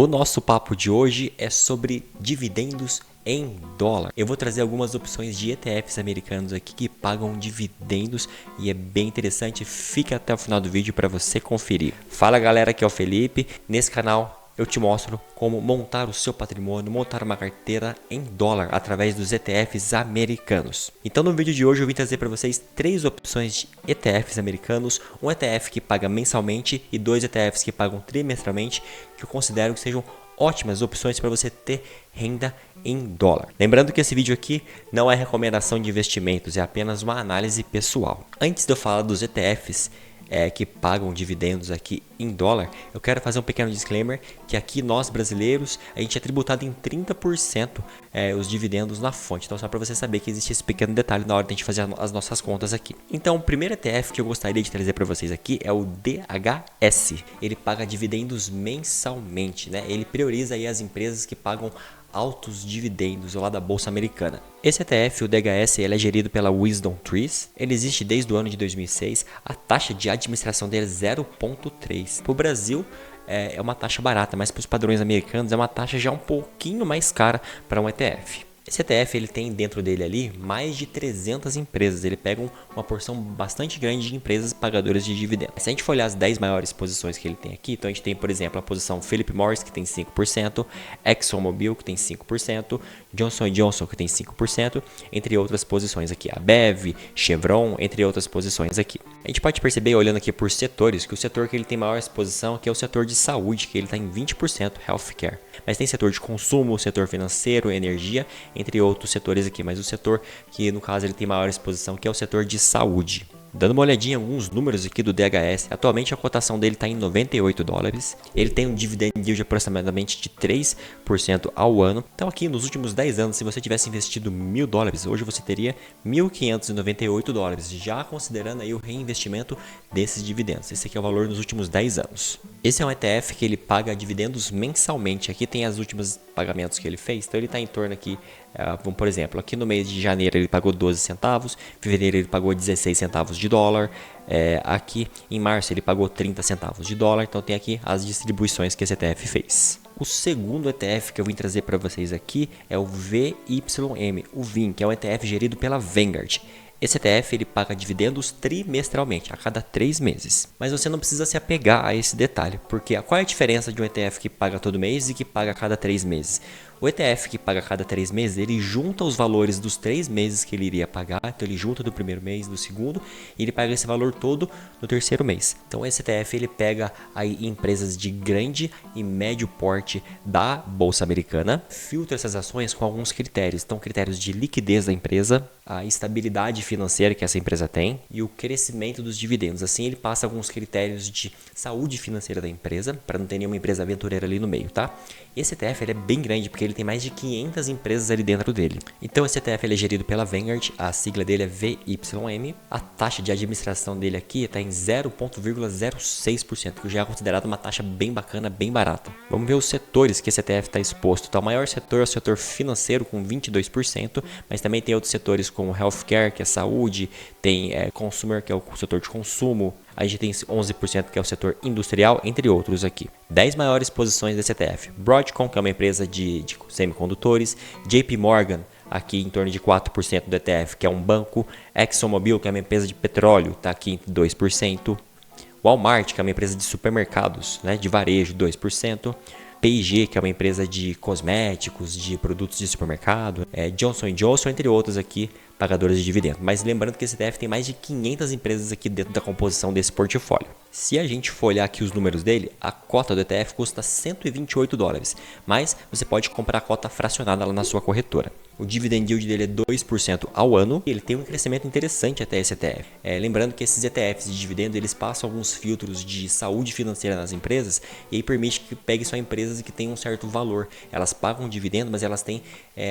O nosso papo de hoje é sobre dividendos em dólar. Eu vou trazer algumas opções de ETFs americanos aqui que pagam dividendos e é bem interessante. Fica até o final do vídeo para você conferir. Fala galera, aqui é o Felipe. Nesse canal eu te mostro como montar o seu patrimônio, montar uma carteira em dólar através dos ETFs americanos. Então no vídeo de hoje eu vim trazer para vocês 3 opções de ETFs americanos, um ETF que paga mensalmente e 2 ETFs que pagam trimestralmente, que eu considero que sejam ótimas opções para você ter renda em dólar. Lembrando que esse vídeo aqui não é recomendação de investimentos, é apenas uma análise pessoal. Antes de eu falar dos ETFs que pagam dividendos aqui em dólar, eu quero fazer um pequeno disclaimer que aqui nós brasileiros, a gente é tributado em 30% os dividendos na fonte. Então só para você saber que existe esse pequeno detalhe na hora de a gente fazer as nossas contas aqui. Então o primeiro ETF que eu gostaria de trazer para vocês aqui é o DHS. Ele paga dividendos mensalmente, né? Ele prioriza aí as empresas que pagam altos dividendos lá da Bolsa Americana. Esse ETF, o DHS, ele é gerido pela Wisdom Trees. Ele existe desde o ano de 2006. A taxa de administração dele é 0,3. Para o Brasil é uma taxa barata, mas para os padrões americanos é uma taxa já um pouquinho mais cara para um ETF. Esse ETF ele tem dentro dele ali mais de 300 empresas, ele pega uma porção bastante grande de empresas pagadoras de dividendos. Se a gente for olhar as 10 maiores posições que ele tem aqui, então a gente tem, por exemplo, a posição Philip Morris, que tem 5%, ExxonMobil, que tem 5%, Johnson & Johnson, que tem 5%, entre outras posições aqui, a Bev, Chevron, entre outras posições aqui. A gente pode perceber, olhando aqui por setores, que o setor que ele tem maior exposição aqui é o setor de saúde, que ele está em 20%, healthcare. Mas tem setor de consumo, setor financeiro, energia, entre outros setores aqui, mas o setor que no caso ele tem maior exposição, que é o setor de saúde. Dando uma olhadinha em alguns números aqui do DHS, atualmente a cotação dele está em 98 dólares, ele tem um dividend yield de aproximadamente de 3% ao ano. Então aqui nos últimos 10 anos, se você tivesse investido $1.000, hoje você teria 1.598 dólares, já considerando aí o reinvestimento desses dividendos. Esse aqui é o valor nos últimos 10 anos. Esse é um ETF que ele paga dividendos mensalmente, aqui tem os últimos pagamentos que ele fez, então ele está em torno aqui, vamos por exemplo, aqui no mês de janeiro ele pagou 12 centavos, fevereiro ele pagou 16 centavos de dólar, aqui em março ele pagou 30 centavos de dólar, então tem aqui as distribuições que esse ETF fez. O segundo ETF que eu vim trazer para vocês aqui é o VYM, o VIM, que é um ETF gerido pela Vanguard. Esse ETF ele paga dividendos trimestralmente, a cada 3 meses. Mas você não precisa se apegar a esse detalhe, porque qual é a diferença de um ETF que paga todo mês e que paga a cada 3 meses? O ETF que paga a cada 3 meses, ele junta os valores dos 3 meses que ele iria pagar, então ele junta do primeiro mês, do segundo, e ele paga esse valor todo no terceiro mês. Então esse ETF ele pega aí empresas de grande e médio porte da Bolsa Americana, filtra essas ações com alguns critérios, então critérios de liquidez da empresa, a estabilidade financeira que essa empresa tem e o crescimento dos dividendos. Assim ele passa alguns critérios de saúde financeira da empresa, para não ter nenhuma empresa aventureira ali no meio, tá? Esse ETF ele é bem grande, porque ele tem mais de 500 empresas ali dentro dele. Então esse ETF ele é gerido pela Vanguard, a sigla dele é VYM. A taxa de administração dele aqui está em 0,06%, que já é considerado uma taxa bem bacana, bem barata. Vamos ver os setores que esse ETF está exposto. Então, o maior setor é o setor financeiro, com 22%, mas também tem outros setores como healthcare, que é saúde, tem consumer, que é o setor de consumo. A gente tem 11% que é o setor industrial, entre outros aqui. 10 maiores posições desse ETF. Broadcom, que é uma empresa de semicondutores. JP Morgan, aqui em torno de 4% do ETF, que é um banco. ExxonMobil, que é uma empresa de petróleo, está aqui em 2%. Walmart, que é uma empresa de supermercados, né, de varejo, 2%. P&G, que é uma empresa de cosméticos, de produtos de supermercado. Johnson & Johnson, entre outros aqui, pagadores de dividendos. Mas lembrando que esse ETF tem mais de 500 empresas aqui dentro da composição desse portfólio. Se a gente for olhar aqui os números dele, a cota do ETF custa 128 dólares, mas você pode comprar a cota fracionada lá na sua corretora. O dividend yield dele é 2% ao ano e ele tem um crescimento interessante até esse ETF. Lembrando que esses ETFs de dividendos eles passam alguns filtros de saúde financeira nas empresas e aí permite que pegue só empresas que têm um certo valor. Elas pagam dividendo, mas elas têm,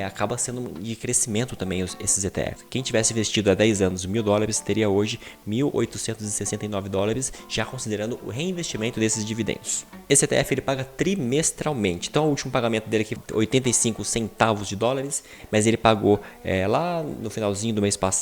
acaba sendo de crescimento também esses ETFs. Quem tivesse investido há 10 anos $1.000 teria hoje 1.869 dólares, já considerando o reinvestimento desses dividendos. Esse ETF ele paga trimestralmente, então o último pagamento dele aqui 85 centavos de dólares, mas ele pagou lá no finalzinho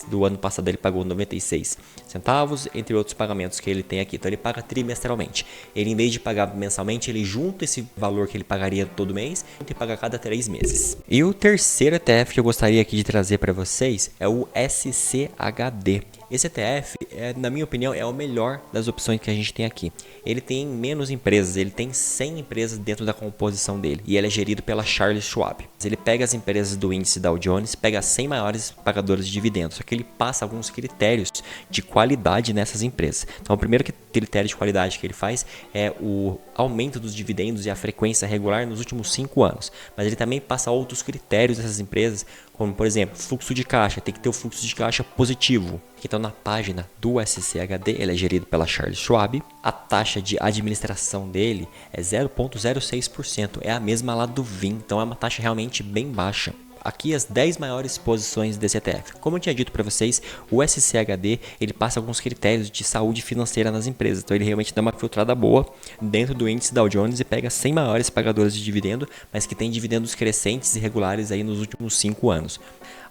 do ano passado ele pagou 96 centavos, entre outros pagamentos que ele tem aqui. Então ele paga trimestralmente. Ele, em vez de pagar mensalmente, ele junta esse valor que ele pagaria todo mês e paga a cada 3 meses. E o terceiro ETF que eu gostaria aqui de trazer para vocês é o SCHD. Esse ETF, na minha opinião, é o melhor das opções que a gente tem aqui. Ele tem menos empresas, ele tem 100 empresas dentro da composição dele e ele é gerido pela Charles Schwab. Ele pega as empresas do índice Dow Jones, pega as 100 maiores pagadoras de dividendos, só que ele passa alguns critérios de qualidade nessas empresas. Então, o primeiro critério de qualidade que ele faz é o aumento dos dividendos e a frequência regular nos últimos 5 anos. Mas ele também passa outros critérios dessas empresas, como por exemplo, fluxo de caixa, tem que ter o fluxo de caixa positivo. Então na página do SCHD, ele é gerido pela Charles Schwab, a taxa de administração dele é 0,06%, é a mesma lá do VIM, então é uma taxa realmente bem baixa. Aqui as 10 maiores posições desse ETF. Como eu tinha dito para vocês, o SCHD ele passa alguns critérios de saúde financeira nas empresas. Então ele realmente dá uma filtrada boa dentro do índice Dow Jones e pega 100 maiores pagadoras de dividendo, mas que tem dividendos crescentes e regulares aí nos últimos 5 anos.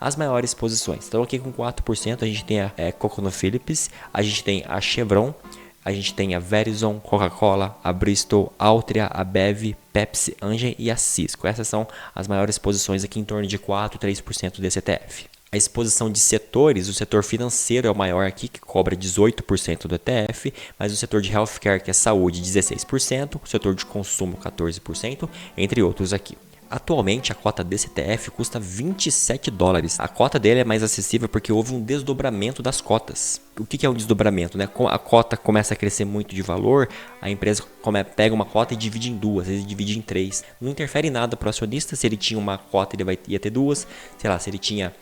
As maiores posições. Então aqui com 4% a gente tem a ConocoPhillips, a gente tem a Chevron, a gente tem a Verizon, Coca-Cola, a Bristol, Altria, a Bev, Pepsi, Engie e a Cisco. Essas são as maiores posições aqui, em torno de 4 a 3% desse ETF. A exposição de setores, o setor financeiro é o maior aqui, que cobra 18% do ETF, mas o setor de healthcare, que é saúde, 16%, o setor de consumo, 14%, entre outros aqui. Atualmente a cota desse ETF custa 27 dólares. A cota dele é mais acessível porque houve um desdobramento das cotas. O que é um desdobramento, né? A cota começa a crescer muito de valor, a empresa pega uma cota e divide em duas, ele divide em 3. Não interfere em nada para o acionista, se ele tinha uma cota ele ia ter duas, sei lá, se ele tinha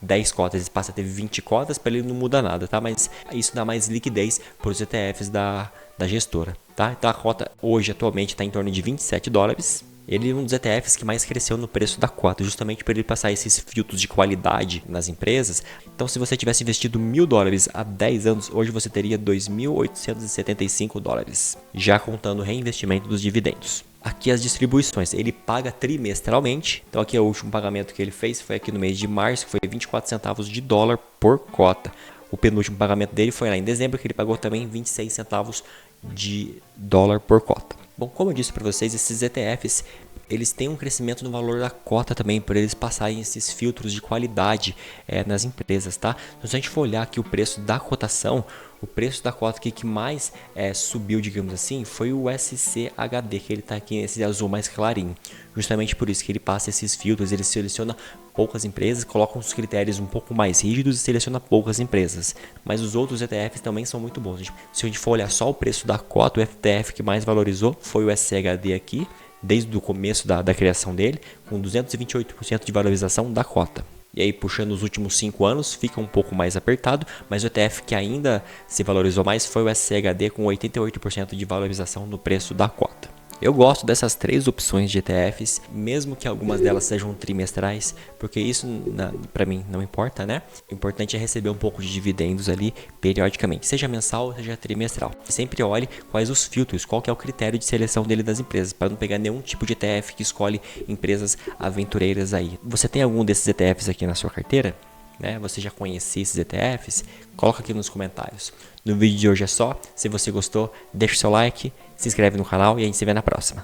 10 cotas, ele passa a ter 20 cotas, para ele não muda nada, tá? Mas isso dá mais liquidez para os ETFs da gestora, tá? Então a cota hoje atualmente está em torno de 27 dólares. Ele é um dos ETFs que mais cresceu no preço da cota, justamente para ele passar esses filtros de qualidade nas empresas. Então, se você tivesse investido 1.000 dólares há 10 anos, hoje você teria 2.875 dólares, já contando o reinvestimento dos dividendos. Aqui as distribuições, ele paga trimestralmente, então aqui é o último pagamento que ele fez, foi aqui no mês de março, que foi 24 centavos de dólar por cota. O penúltimo pagamento dele foi lá em dezembro, que ele pagou também 26 centavos de dólar por cota. Bom, como eu disse para vocês, esses ETFs, eles têm um crescimento no valor da cota também, por eles passarem esses filtros de qualidade nas empresas, tá? Então, se a gente for olhar aqui o preço da cotação, o preço da cota que mais subiu, digamos assim, foi o SCHD, que ele está aqui nesse azul mais clarinho. Justamente por isso que ele passa esses filtros, ele seleciona poucas empresas, coloca uns critérios um pouco mais rígidos e seleciona poucas empresas. Mas os outros ETFs também são muito bons. Se a gente for olhar só o preço da cota, o ETF que mais valorizou foi o SCHD aqui, desde o começo da criação dele, com 228% de valorização da cota. E aí, puxando os últimos 5 anos, fica um pouco mais apertado, mas o ETF que ainda se valorizou mais foi o SCHD, com 88% de valorização no preço da cota. Eu gosto dessas 3 opções de ETFs, mesmo que algumas delas sejam trimestrais, porque isso para mim não importa, né? O importante é receber um pouco de dividendos ali periodicamente, seja mensal ou seja trimestral. Sempre olhe quais os filtros, qual que é o critério de seleção dele das empresas, para não pegar nenhum tipo de ETF que escolhe empresas aventureiras aí. Você tem algum desses ETFs aqui na sua carteira? Você já conhecia esses ETFs? Coloca aqui nos comentários. No vídeo de hoje é só. Se você gostou, deixa o seu like, se inscreve no canal e a gente se vê na próxima.